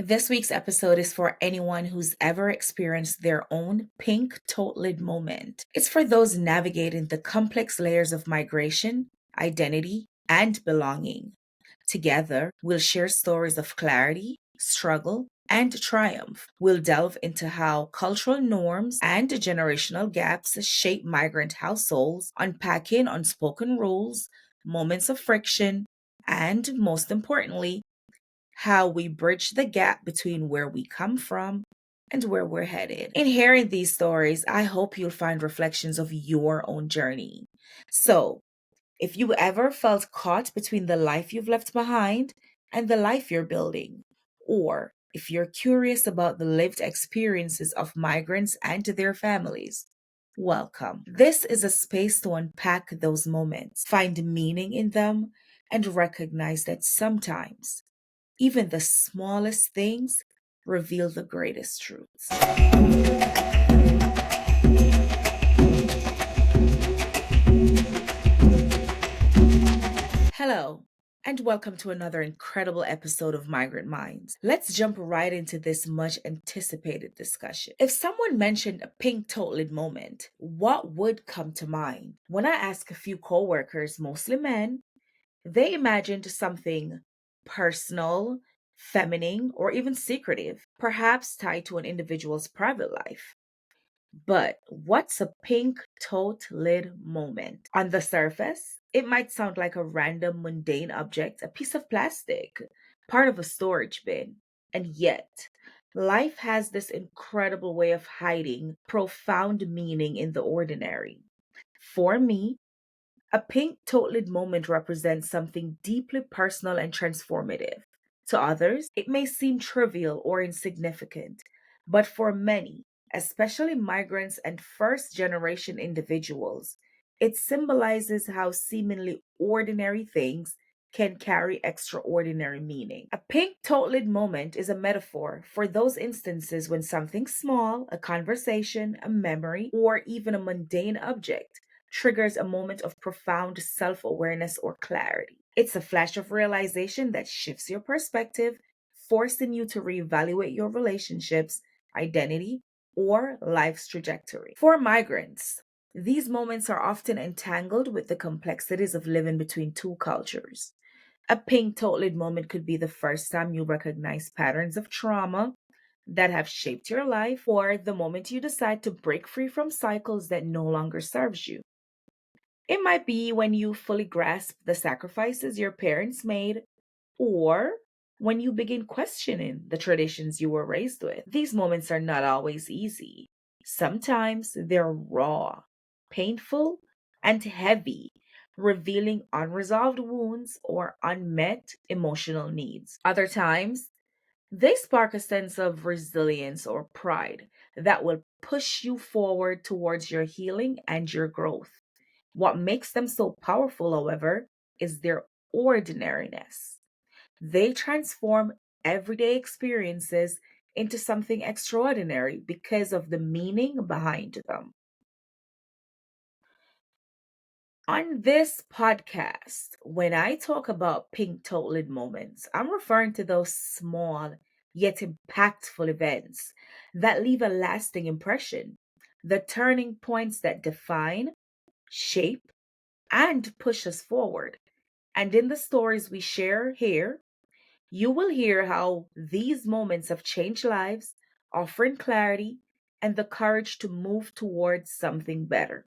This week's episode is for anyone who's ever experienced their own pink tote lid moment. It's for those navigating the complex layers of migration, identity, and belonging. Together, we'll share stories of clarity, struggle, and triumph. We'll delve into how cultural norms and generational gaps shape migrant households, unpacking unspoken rules, moments of friction, and most importantly, how we bridge the gap between where we come from and where we're headed. In hearing these stories, I hope you'll find reflections of your own journey. So, if you ever felt caught between the life you've left behind and the life you're building, or if you're curious about the lived experiences of migrants and their families, welcome. This is a space to unpack those moments, find meaning in them, and recognize that sometimes even the smallest things reveal the greatest truths. Hello, and welcome to another incredible episode of Migrant Minds. Let's jump right into this much anticipated discussion. If someone mentioned a pink tote lid moment, what would come to mind? When I asked a few coworkers, mostly men, they imagined something personal, feminine, or even secretive, perhaps tied to an individual's private life. But what's a pink tote lid moment? On the surface, it might sound like a random mundane object, a piece of plastic, part of a storage bin. And yet, life has this incredible way of hiding profound meaning in the ordinary. For me, a pink tote lid moment represents something deeply personal and transformative. To others, it may seem trivial or insignificant, but for many, especially migrants and first generation individuals, it symbolizes how seemingly ordinary things can carry extraordinary meaning. A pink tote lid moment is a metaphor for those instances when something small, a conversation, a memory, or even a mundane object triggers a moment of profound self awareness or clarity. It's a flash of realization that shifts your perspective, forcing you to reevaluate your relationships, identity, or life's trajectory. For migrants, these moments are often entangled with the complexities of living between two cultures. A pink tote lid moment could be the first time you recognize patterns of trauma that have shaped your life, or the moment you decide to break free from cycles that no longer serves you. It might be when you fully grasp the sacrifices your parents made, or when you begin questioning the traditions you were raised with. These moments are not always easy. Sometimes they're raw, painful, and heavy, revealing unresolved wounds or unmet emotional needs. Other times, they spark a sense of resilience or pride that will push you forward towards your healing and your growth. What makes them so powerful, however, is their ordinariness. They transform everyday experiences into something extraordinary because of the meaning behind them. On this podcast, when I talk about pink tote lid moments, I'm referring to those small yet impactful events that leave a lasting impression, the turning points that define, shape, and push us forward. And in the stories we share here, you will hear how these moments have changed lives, offering clarity and the courage to move towards something better.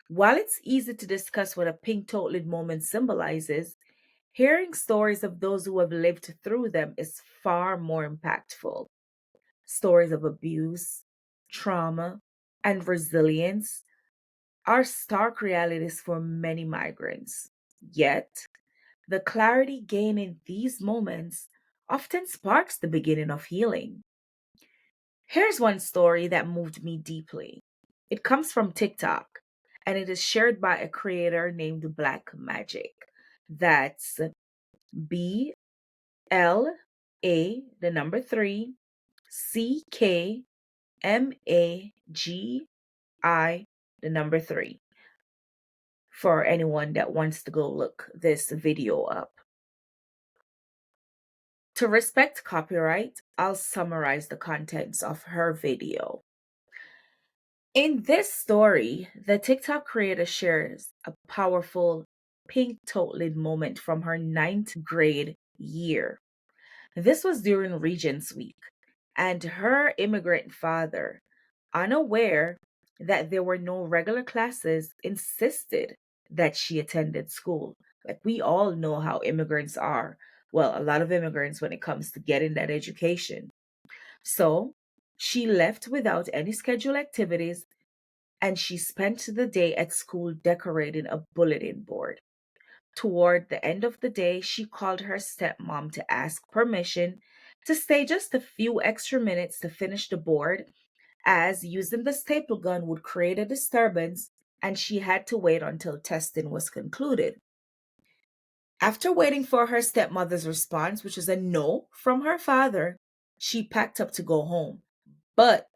While it's easy to discuss what a pink tote lid moment symbolizes, hearing stories of those who have lived through them is far more impactful. Stories of abuse, trauma, and resilience are stark realities for many migrants. Yet, the clarity gained in these moments often sparks the beginning of healing. Here's one story that moved me deeply. It comes from TikTok and it is shared by a creator named Black Magic. That's BLA, the number three, CKMAGI, the number three, for anyone that wants to go look this video up. To respect copyright, I'll summarize the contents of her video. In this story, the TikTok creator shares a powerful pink tote lid moment from her ninth grade year. This was during Regents Week, and her immigrant father, unaware that there were no regular classes, insisted that she attended school. Like we all know how immigrants are. Well, a lot of immigrants when it comes to getting that education. So she left without any scheduled activities and she spent the day at school decorating a bulletin board. Toward the end of the day, she called her stepmom to ask permission to stay just a few extra minutes to finish the board, as using the staple gun would create a disturbance and she had to wait until testing was concluded. After waiting for her stepmother's response, which was a no from her father, she packed up to go home. But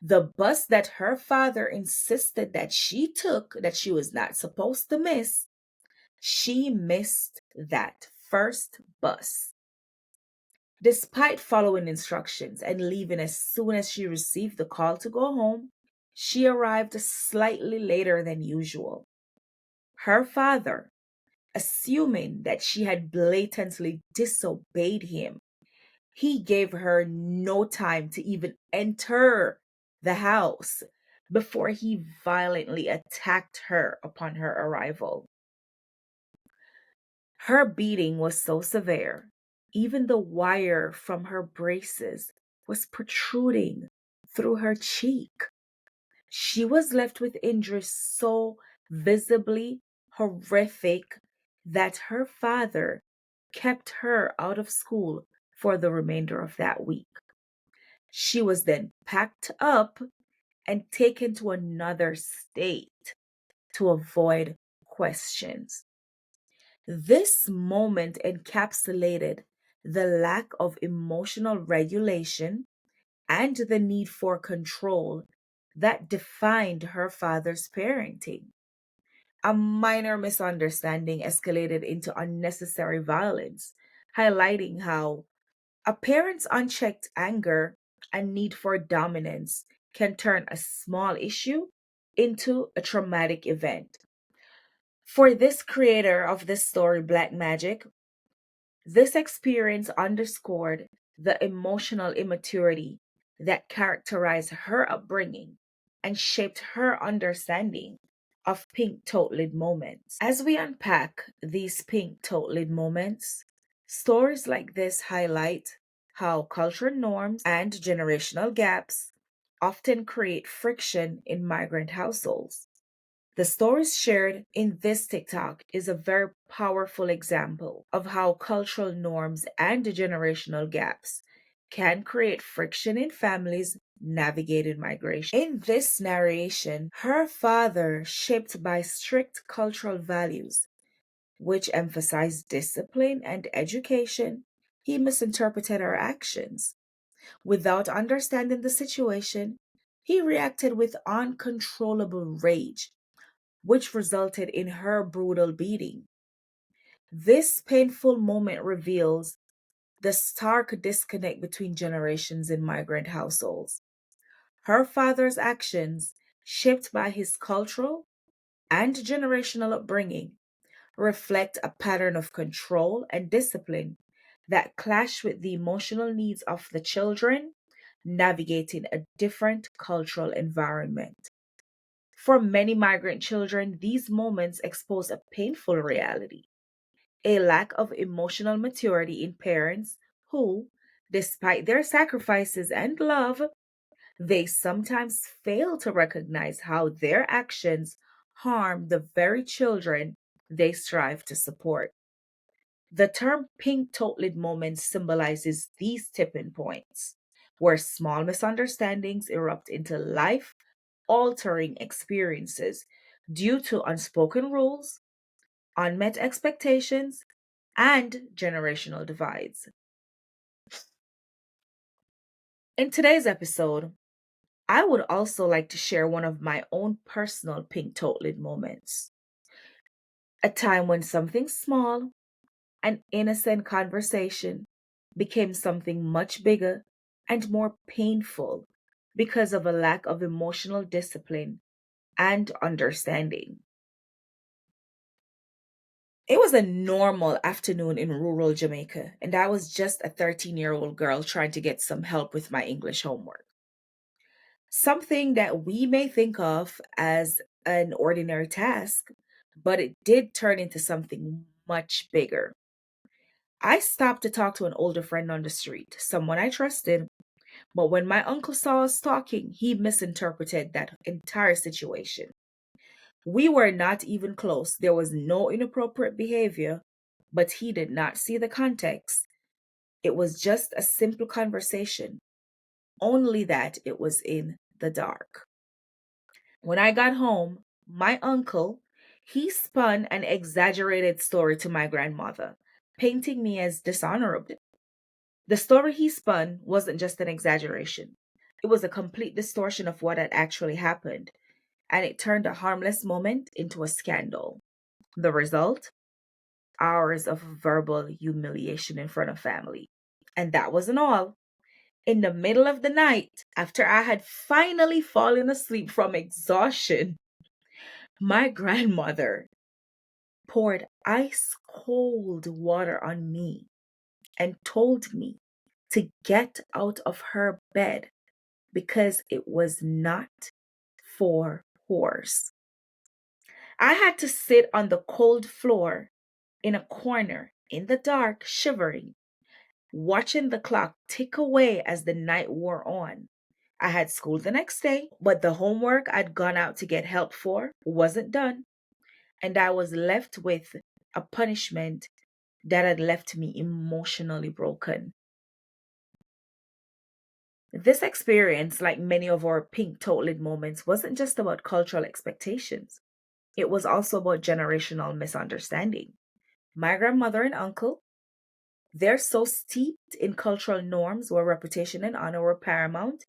the bus that her father insisted that she took, that she was not supposed to miss, she missed that first bus. Despite following instructions and leaving as soon as she received the call to go home, she arrived slightly later than usual. Her father, assuming that she had blatantly disobeyed him, he gave her no time to even enter the house before he violently attacked her upon her arrival. Her beating was so severe, even the wire from her braces was protruding through her cheek. She was left with injuries so visibly horrific that her father kept her out of school for the remainder of that week. She was then packed up and taken to another state to avoid questions. This moment encapsulated the lack of emotional regulation and the need for control that defined her father's parenting. A minor misunderstanding escalated into unnecessary violence, highlighting how a parent's unchecked anger and need for dominance can turn a small issue into a traumatic event. For this creator of this story, Black Magic, this experience underscored the emotional immaturity that characterized her upbringing and shaped her understanding of pink tote lid moments. As we unpack these pink tote lid moments, stories like this highlight how cultural norms and generational gaps often create friction in migrant households. The stories shared in this TikTok is a very powerful example of how cultural norms and generational gaps can create friction in families navigating migration. In this narration, her father, shaped by strict cultural values, which emphasized discipline and education, he misinterpreted her actions. Without understanding the situation, he reacted with uncontrollable rage which resulted in her brutal beating. This painful moment reveals the stark disconnect between generations in migrant households. Her father's actions, shaped by his cultural and generational upbringing, reflect a pattern of control and discipline that clash with the emotional needs of the children navigating a different cultural environment. For many migrant children, these moments expose a painful reality, a lack of emotional maturity in parents who, despite their sacrifices and love, they sometimes fail to recognize how their actions harm the very children they strive to support. The term pink tote lid moment symbolizes these tipping points, where small misunderstandings erupt into life altering experiences due to unspoken rules, unmet expectations, and generational divides. In today's episode, I would also like to share one of my own personal pink tote lid moments. A time when something small, an innocent conversation, became something much bigger and more painful because of a lack of emotional discipline and understanding. It was a normal afternoon in rural Jamaica, and I was just a 13-year-old girl trying to get some help with my English homework. Something that we may think of as an ordinary task, but it did turn into something much bigger. I stopped to talk to an older friend on the street, someone I trusted, but when my uncle saw us talking, he misinterpreted that entire situation. We were not even close. There was no inappropriate behavior, but he did not see the context. It was just a simple conversation, only that it was in the dark. When I got home, my uncle, he spun an exaggerated story to my grandmother, painting me as dishonorable. The story he spun wasn't just an exaggeration. It was a complete distortion of what had actually happened, and it turned a harmless moment into a scandal. The result? Hours of verbal humiliation in front of family. And that wasn't all. In the middle of the night, after I had finally fallen asleep from exhaustion, my grandmother poured ice cold water on me and told me to get out of her bed because it was not for horse. I had to sit on the cold floor in a corner in the dark, shivering, watching the clock tick away as the night wore on. I had school the next day, but the homework I'd gone out to get help for wasn't done, and I was left with a punishment that had left me emotionally broken. This experience, like many of our pink toilet moments, wasn't just about cultural expectations. It was also about generational misunderstanding. My grandmother and uncle, they're so steeped in cultural norms where reputation and honor were paramount,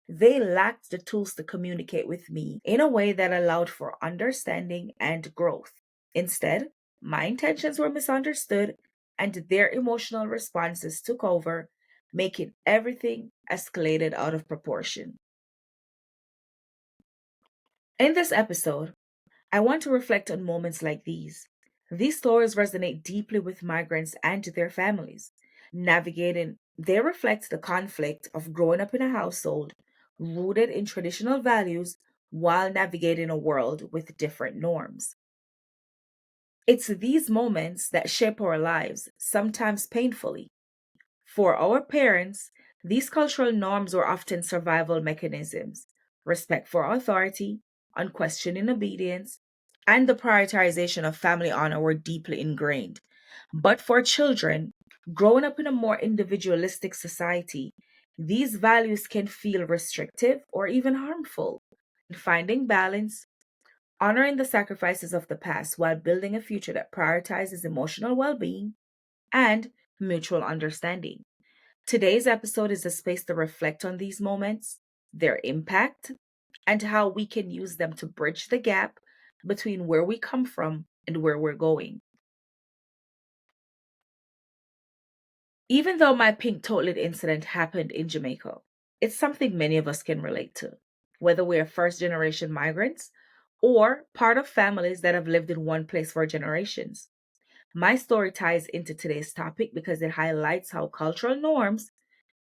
they lacked the tools to communicate with me in a way that allowed for understanding and growth. Instead, my intentions were misunderstood and their emotional responses took over, making everything escalated out of proportion. In this episode, I want to reflect on moments like these. These stories resonate deeply with migrants and their families. They reflect the conflict of growing up in a household rooted in traditional values while navigating a world with different norms. It's these moments that shape our lives, sometimes painfully. For our parents, these cultural norms were often survival mechanisms: respect for authority, unquestioning obedience, and the prioritization of family honor were deeply ingrained. But for children, growing up in a more individualistic society, these values can feel restrictive or even harmful. Finding balance, honoring the sacrifices of the past while building a future that prioritizes emotional well being and mutual understanding. Today's episode is a space to reflect on these moments, their impact, and how we can use them to bridge the gap between where we come from and where we're going. Even though my pink toilet incident happened in Jamaica, it's something many of us can relate to, whether we're first generation migrants or part of families that have lived in one place for generations. My story ties into today's topic because it highlights how cultural norms,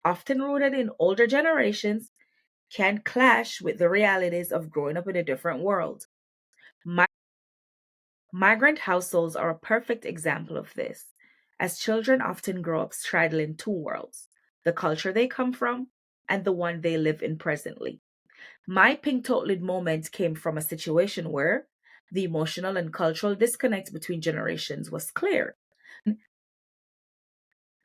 often rooted in older generations, can clash with the realities of growing up in a different world. Mi- Migrant households are a perfect example of this, as children often grow up straddling two worlds: the culture they come from and the one they live in presently. My pink toilet moment came from a situation where the emotional and cultural disconnect between generations was clear.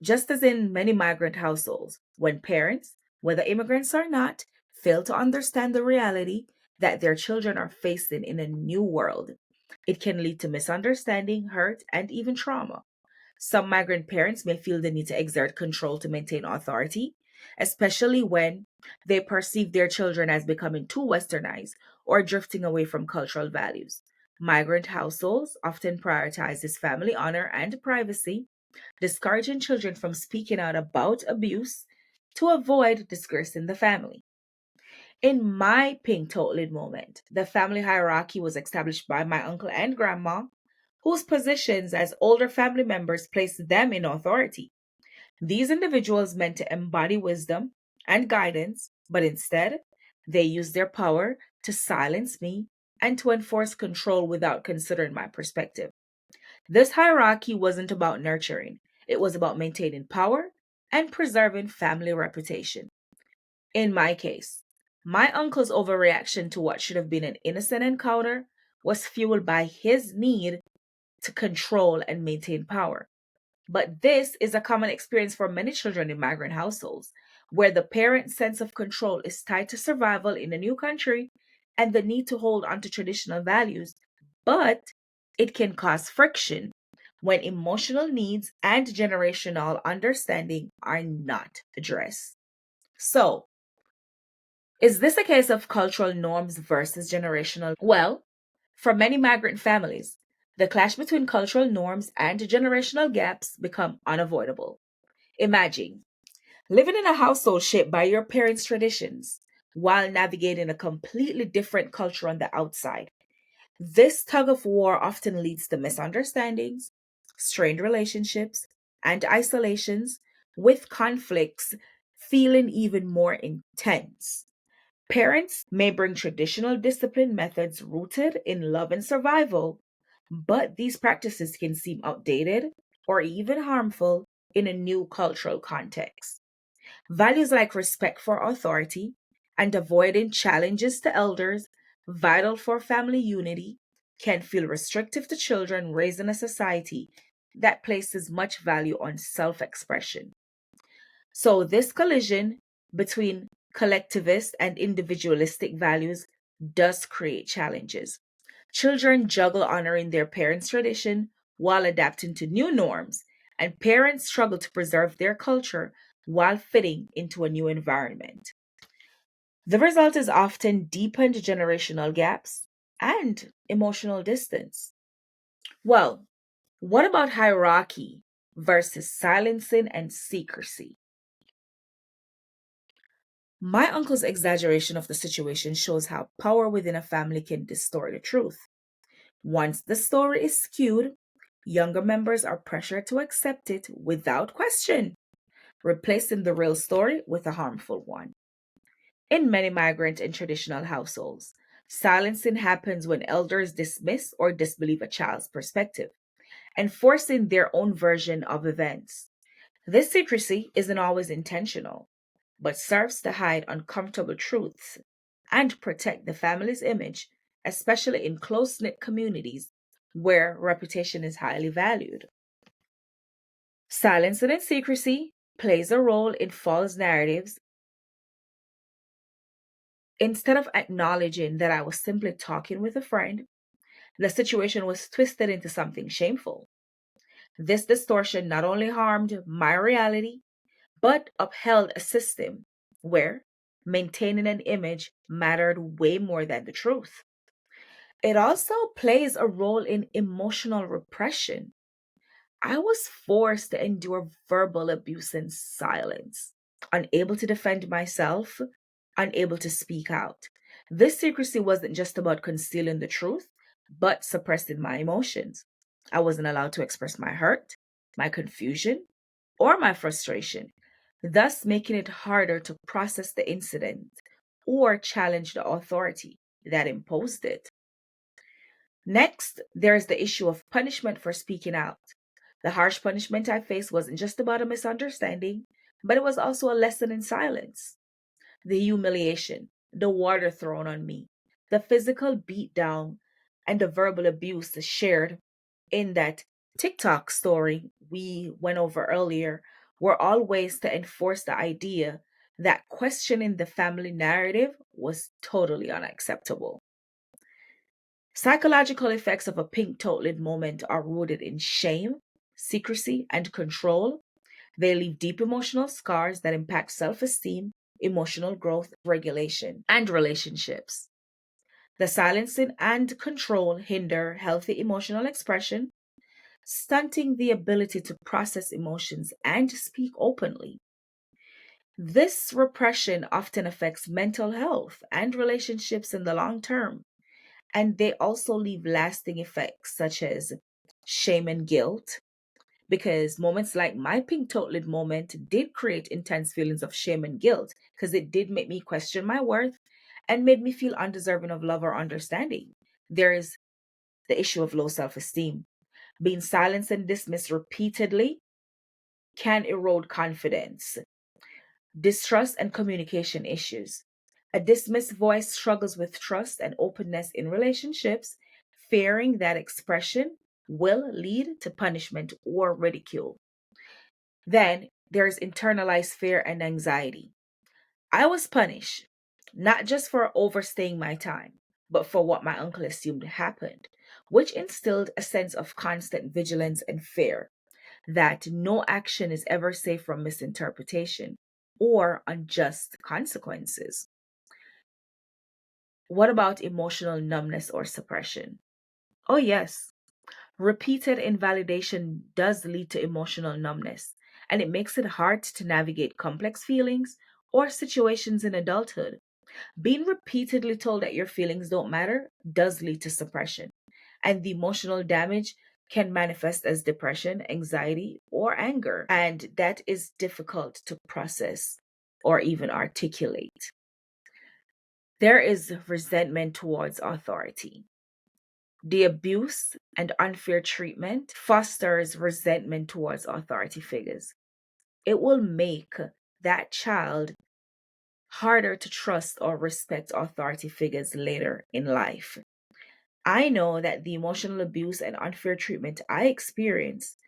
Just as in many migrant households, when parents, whether immigrants or not, fail to understand the reality that their children are facing in a new world, it can lead to misunderstanding, hurt, and even trauma. Some migrant parents may feel the need to exert control to maintain authority, especially when they perceive their children as becoming too westernized or drifting away from cultural values. Migrant households often prioritize this family honor and privacy, discouraging children from speaking out about abuse to avoid disgracing the family. In my pink toteling moment, the family hierarchy was established by my uncle and grandma, whose positions as older family members placed them in authority. These individuals meant to embody wisdom and guidance, but instead, they used their power to silence me and to enforce control without considering my perspective. This hierarchy wasn't about nurturing, it was about maintaining power and preserving family reputation. In my case, my uncle's overreaction to what should have been an innocent encounter was fueled by his need to control and maintain power. But this is a common experience for many children in migrant households, where the parent's sense of control is tied to survival in a new country and the need to hold on to traditional values. But it can cause friction when emotional needs and generational understanding are not addressed. So, is this a case of cultural norms versus generational? Well, for many migrant families, the clash between cultural norms and generational gaps become unavoidable. Imagine living in a household shaped by your parents' traditions while navigating a completely different culture on the outside. This tug of war often leads to misunderstandings, strained relationships, and isolations, with conflicts feeling even more intense. Parents may bring traditional discipline methods rooted in love and survival, but these practices can seem outdated or even harmful in a new cultural context. Values like respect for authority and avoiding challenges to elders, vital for family unity, can feel restrictive to children raised in a society that places much value on self expression. So, this collision between collectivist and individualistic values does create challenges. Children juggle honoring their parents' tradition while adapting to new norms, and parents struggle to preserve their culture while fitting into a new environment. The result is often deepened generational gaps and emotional distance. Well, what about hierarchy versus silencing and secrecy? My uncle's exaggeration of the situation shows how power within a family can distort the truth. Once the story is skewed, younger members are pressured to accept it without question, replacing the real story with a harmful one. In many migrant and traditional households, silencing happens when elders dismiss or disbelieve a child's perspective, enforcing their own version of events. This secrecy isn't always intentional, but serves to hide uncomfortable truths and protect the family's image, especially in close knit communities where reputation is highly valued. Silence and secrecy plays a role in false narratives. Instead of acknowledging that I was simply talking with a friend, the situation was twisted into something shameful. This distortion not only harmed my reality, but upheld a system where maintaining an image mattered way more than the truth. It also plays a role in emotional repression. I was forced to endure verbal abuse in silence, unable to defend myself, unable to speak out. This secrecy wasn't just about concealing the truth, but suppressing my emotions. I wasn't allowed to express my hurt, my confusion, or my frustration, thus making it harder to process the incident or challenge the authority that imposed it. Next, there is the issue of punishment for speaking out. The harsh punishment I faced wasn't just about a misunderstanding, but it was also a lesson in silence. The humiliation, the water thrown on me, the physical beatdown, and the verbal abuse shared in that TikTok story we went over earlier were all ways to enforce the idea that questioning the family narrative was totally unacceptable. Psychological effects of a pink tote moment are rooted in shame, secrecy, and control. They leave deep emotional scars that impact self esteem, emotional growth, regulation, and relationships. The silencing and control hinder healthy emotional expression. stunting the ability to process emotions and speak openly. This repression often affects mental health and relationships in the long term, and they also leave lasting effects such as shame and guilt. Because moments like my pink tote moment did create intense feelings of shame and guilt because it did make me question my worth and made me feel undeserving of love or understanding. There is the issue of low self esteem. Being silenced and dismissed repeatedly can erode confidence, distrust, and communication issues. A dismissed voice struggles with trust and openness in relationships, fearing that expression will lead to punishment or ridicule. Then there's internalized fear and anxiety. I was punished, not just for overstaying my time, but for what my uncle assumed happened, which instilled a sense of constant vigilance and fear that no action is ever safe from misinterpretation or unjust consequences. What about emotional numbness or suppression? Oh, yes. Repeated invalidation does lead to emotional numbness, and it makes it hard to navigate complex feelings or situations in adulthood. Being repeatedly told that your feelings don't matter does lead to suppression, and the emotional damage can manifest as depression, anxiety, or anger, and that is difficult to process or even articulate. There is resentment towards authority. The abuse and unfair treatment fosters resentment towards authority figures. It will make that child harder to trust or respect authority figures later in life. I know that the emotional abuse and unfair treatment I experienced,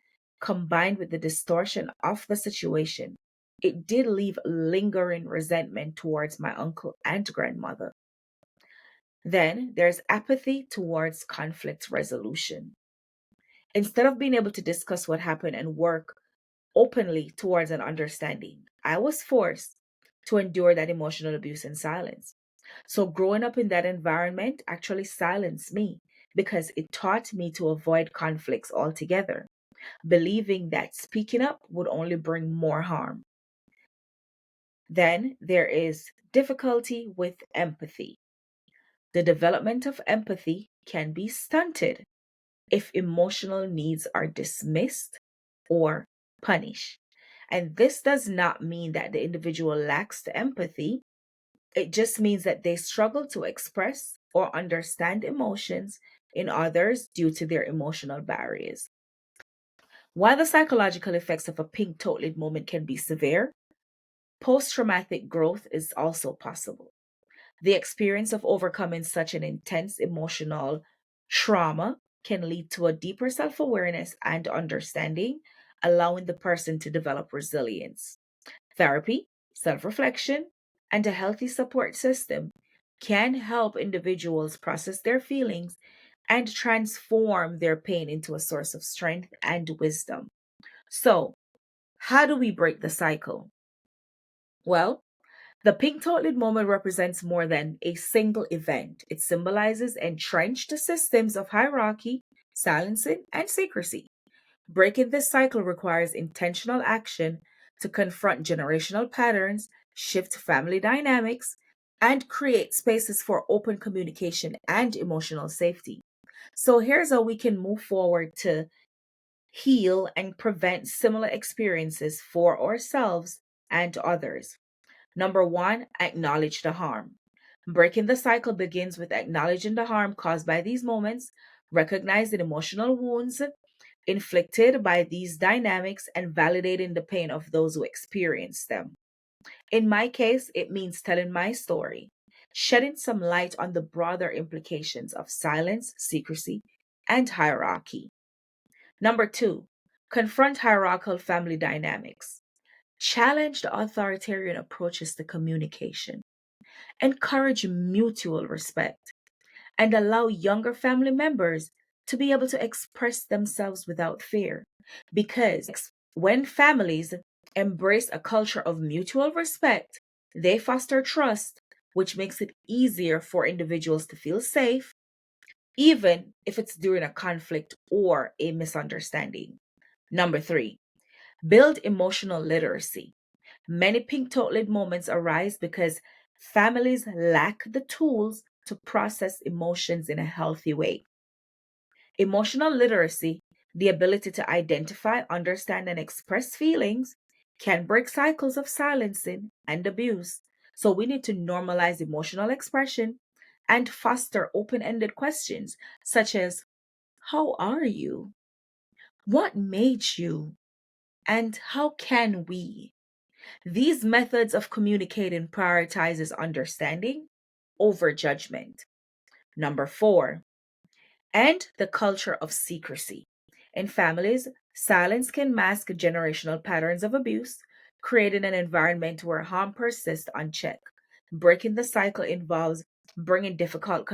combined with the distortion of the situation, it did leave lingering resentment towards my uncle and grandmother. Then there's apathy towards conflict resolution. Instead of being able to discuss what happened and work openly towards an understanding, I was forced to endure that emotional abuse in silence. So, growing up in that environment actually silenced me because it taught me to avoid conflicts altogether, believing that speaking up would only bring more harm. Then there is difficulty with empathy. The development of empathy can be stunted if emotional needs are dismissed or punished. And this does not mean that the individual lacks the empathy. It just means that they struggle to express or understand emotions in others due to their emotional barriers. While the psychological effects of a pink tote moment can be severe, post traumatic growth is also possible. The experience of overcoming such an intense emotional trauma can lead to a deeper self awareness and understanding, allowing the person to develop resilience. Therapy, self reflection, and a healthy support system can help individuals process their feelings and transform their pain into a source of strength and wisdom. So, how do we break the cycle? Well, the pink toilet moment represents more than a single event. It symbolizes entrenched systems of hierarchy, silencing, and secrecy. Breaking this cycle requires intentional action to confront generational patterns, shift family dynamics, and create spaces for open communication and emotional safety. So, here's how we can move forward to heal and prevent similar experiences for ourselves and others. Number one, acknowledge the harm. Breaking the cycle begins with acknowledging the harm caused by these moments, recognizing emotional wounds inflicted by these dynamics, and validating the pain of those who experience them. In my case, it means telling my story, shedding some light on the broader implications of silence, secrecy, and hierarchy. Number two, confront hierarchical family dynamics. Challenge the authoritarian approaches to communication. Encourage mutual respect and allow younger family members to be able to express themselves without fear. Because when families embrace a culture of mutual respect, they foster trust, which makes it easier for individuals to feel safe even if it's during a conflict or a misunderstanding. Number three, build emotional literacy. Many pink tote lid moments arise because families lack the tools to process emotions in a healthy way. Emotional literacy, the ability to identify, understand, and express feelings, can break cycles of silencing and abuse. So we need to normalize emotional expression and foster open ended questions such as, how are you? What made you? And how can we? These methods of communicating prioritizes understanding over judgment. Number four, and the culture of secrecy. In families, silence can mask generational patterns of abuse, creating an environment where harm persists unchecked. Breaking the cycle involves bringing difficult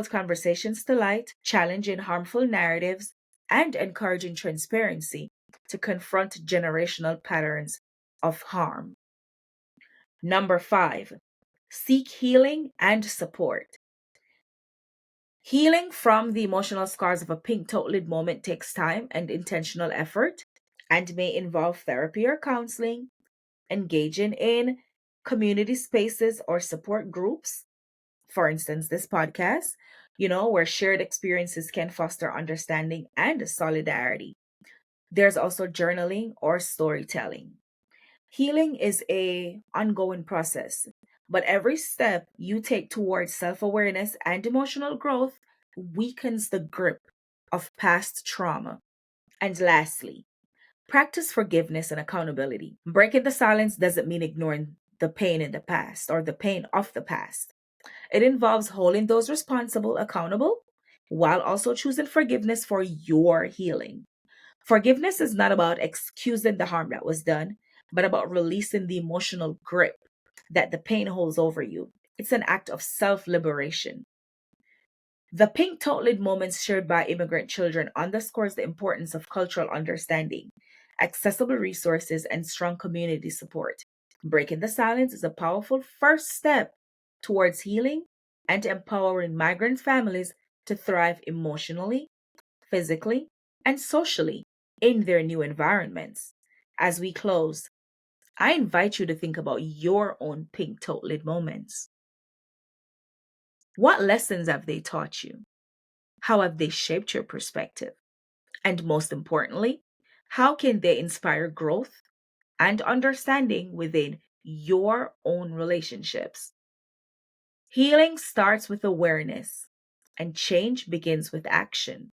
conversations to light, challenging harmful narratives, and encouraging transparency to confront generational patterns of harm. Number five, seek healing and support. Healing from the emotional scars of a pink tote lid moment takes time and intentional effort and may involve therapy or counseling, engaging in community spaces or support groups. For instance, this podcast, where shared experiences can foster understanding and solidarity. There's also journaling or storytelling. Healing is a ongoing process, but every step you take towards self-awareness and emotional growth weakens the grip of past trauma. And lastly, practice forgiveness and accountability. Breaking the silence doesn't mean ignoring the pain in the past or the pain of the past. It involves holding those responsible accountable while also choosing forgiveness for your healing. Forgiveness is not about excusing the harm that was done, but about releasing the emotional grip that the pain holds over you. It's an act of self liberation. The pink tote lid moments shared by immigrant children underscores the importance of cultural understanding, accessible resources, and strong community support. Breaking the silence is a powerful first step towards healing and empowering migrant families to thrive emotionally, physically, and socially in their new environments. As we close, I invite you to think about your own pink tote lid moments. What lessons have they taught you? How have they shaped your perspective? And most importantly, how can they inspire growth and understanding within your own relationships? Healing starts with awareness, and change begins with action.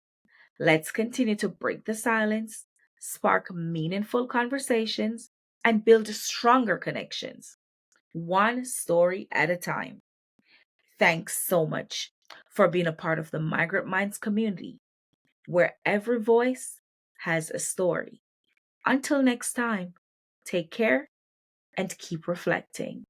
Let's continue to break the silence, spark meaningful conversations, and build stronger connections, one story at a time. Thanks so much for being a part of the Migrant Minds community, where every voice has a story. Until next time, take care and keep reflecting.